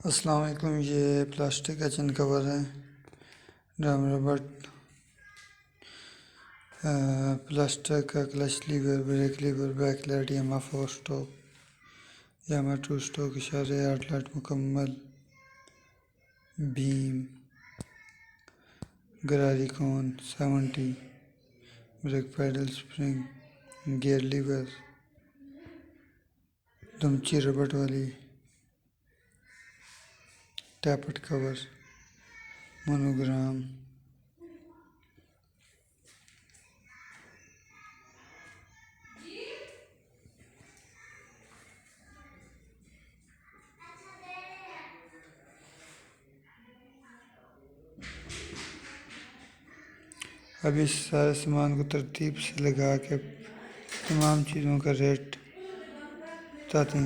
अस्सलाम वालेकुम। ये प्लास्टिक का चिन कवर है। ड्रम रबर, प्लास्टिक का clutch lever, brake lever, backlight, Yamaha 4 stroke, Yamaha 2 stroke, इशारे, आउटलेट मुकम्मल, बीम, गरारी cone 70, brake pedal, spring, gear lever, दुमची रबड़ वाली, टैपट कवर, मोनोग्राम। अब इस सारे सामान को तरतीब से लगा के तमाम चीज़ों का रेट बताते हैं।